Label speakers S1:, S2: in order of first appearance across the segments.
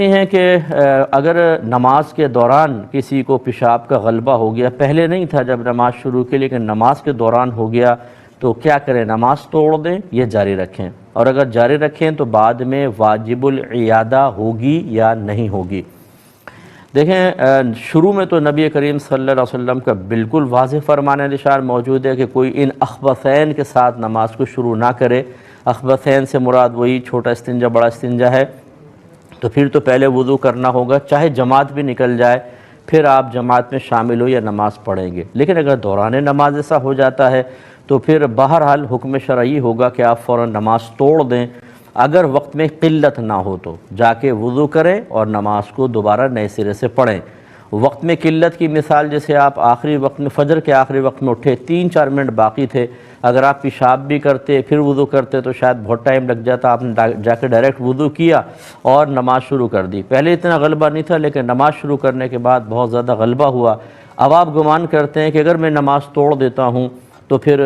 S1: ہیں کہ اگر نماز کے دوران کسی کو پیشاب کا غلبہ ہو گیا، پہلے نہیں تھا جب نماز شروع کی، لیکن نماز کے دوران ہو گیا تو کیا کریں؟ نماز توڑ دیں یا جاری رکھیں؟ اور اگر جاری رکھیں تو بعد میں واجب العیادہ ہوگی یا نہیں ہوگی؟ دیکھیں، شروع میں تو نبی کریم صلی اللہ علیہ وسلم کا بالکل واضح فرمان نشان موجود ہے کہ کوئی ان اخبثین کے ساتھ نماز کو شروع نہ کرے۔ اخبثین سے مراد وہی چھوٹا استنجا بڑا استنجا ہے، تو پھر تو پہلے وضو کرنا ہوگا، چاہے جماعت بھی نکل جائے، پھر آپ جماعت میں شامل ہو یا نماز پڑھیں گے۔ لیکن اگر دوران نماز ایسا ہو جاتا ہے تو پھر بہرحال حکم شرعی ہوگا کہ آپ فوراً نماز توڑ دیں۔ اگر وقت میں قلت نہ ہو تو جا کے وضو کریں اور نماز کو دوبارہ نئے سرے سے پڑھیں۔ وقت میں قلت کی مثال، جیسے آپ آخری وقت میں فجر کے آخری وقت میں اٹھے، 3-4 منٹ باقی تھے، اگر آپ پیشاب بھی کرتے پھر وضو کرتے تو شاید بہت ٹائم لگ جاتا۔ آپ نے جا کے ڈائریکٹ وضو کیا اور نماز شروع کر دی۔ پہلے اتنا غلبہ نہیں تھا، لیکن نماز شروع کرنے کے بعد بہت زیادہ غلبہ ہوا۔ اب آپ گمان کرتے ہیں کہ اگر میں نماز توڑ دیتا ہوں تو پھر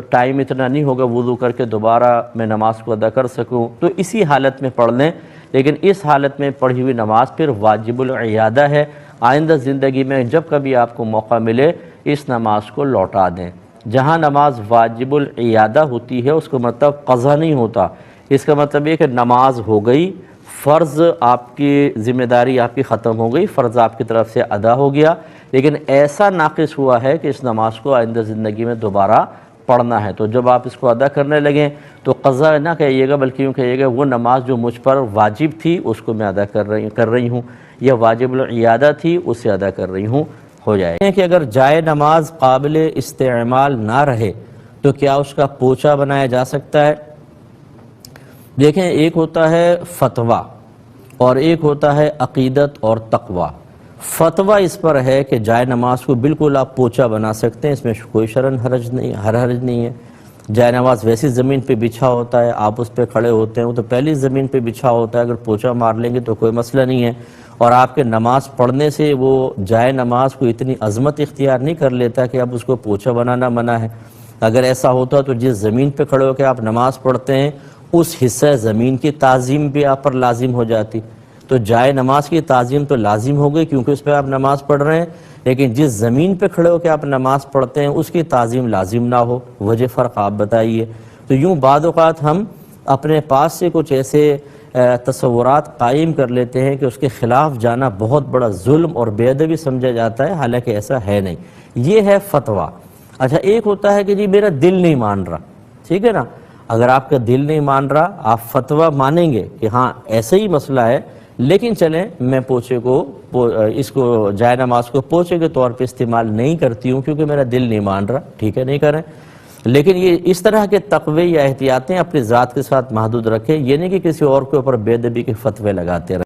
S1: ٹائم اتنا نہیں ہوگا وضو کر کے دوبارہ میں نماز کو ادا کر سکوں، تو اسی حالت میں پڑھ لیں۔ لیکن اس حالت میں پڑھی ہوئی نماز پھر واجب العیادہ ہے۔ آئندہ زندگی میں جب کبھی آپ کو موقع ملے اس نماز کو لوٹا دیں۔ جہاں نماز واجب العیادہ ہوتی ہے اس کا مطلب قضا نہیں ہوتا، اس کا مطلب یہ کہ نماز ہو گئی، فرض آپ کی ذمہ داری آپ کی ختم ہو گئی، فرض آپ کی طرف سے ادا ہو گیا، لیکن ایسا ناقص ہوا ہے کہ اس نماز کو آئندہ زندگی میں دوبارہ پڑھنا ہے۔ تو جب آپ اس کو ادا کرنے لگیں تو قضا نہ کہیے گا، بلکہ یوں کہیے گا وہ نماز جو مجھ پر واجب تھی اس کو میں ادا کر رہی ہوں، یا واجب العیادہ تھی اسے ادا کر رہی ہوں، ہو جائے کہ اگر جائے نماز قابل استعمال نہ رہے تو کیا اس کا پوچا بنایا جا سکتا ہے؟ دیکھیں، ایک ہوتا ہے فتویٰ اور ایک ہوتا ہے عقیدت اور تقویٰ۔ فتویٰ اس پر ہے کہ جائے نماز کو بالکل آپ پوچا بنا سکتے ہیں، اس میں کوئی شرعاً حرج نہیں ہے۔ جائے نماز ویسی زمین پہ بچھا ہوتا ہے، آپ اس پہ کھڑے ہوتے ہیں، وہ تو پہلی زمین پہ بچھا ہوتا ہے، اگر پوچا مار لیں گے تو کوئی مسئلہ نہیں ہے۔ اور آپ کے نماز پڑھنے سے وہ جائے نماز کو اتنی عظمت اختیار نہیں کر لیتا کہ اب اس کو پوچا بنانا منع ہے۔ اگر ایسا ہوتا تو جس زمین پہ کھڑے ہو کے آپ نماز پڑھتے ہیں اس حصہ زمین کی تعظیم بھی آپ پر لازم ہو جاتی، تو جائے نماز کی تعظیم تو لازم ہو گئی کیونکہ اس پہ آپ نماز پڑھ رہے ہیں، لیکن جس زمین پہ کھڑے ہو کے آپ نماز پڑھتے ہیں اس کی تعظیم لازم نہ ہو، وجہ فرق آپ بتائیے۔ تو یوں بعض اوقات ہم اپنے پاس سے کچھ ایسے تصورات قائم کر لیتے ہیں کہ اس کے خلاف جانا بہت بڑا ظلم اور بے ادبی سمجھا جاتا ہے، حالانکہ ایسا ہے نہیں۔ یہ ہے فتویٰ۔ اچھا، ایک ہوتا ہے کہ جی میرا دل نہیں مان رہا، ٹھیک ہے نا؟ اگر آپ کا دل نہیں مان رہا، آپ فتویٰ مانیں گے کہ ہاں ایسا ہی مسئلہ ہے، لیکن چلیں میں پوچے کو اس کو جائے نماز کو پوچے کے طور پہ استعمال نہیں کرتی ہوں کیونکہ میرا دل نہیں مان رہا، ٹھیک ہے، نہیں کریں۔ لیکن یہ اس طرح کے تقوی یا احتیاطیں اپنی ذات کے ساتھ محدود رکھیں، یہ نہیں کہ کسی اور کے اوپر بے ادبی کے فتوے لگاتے رہیں۔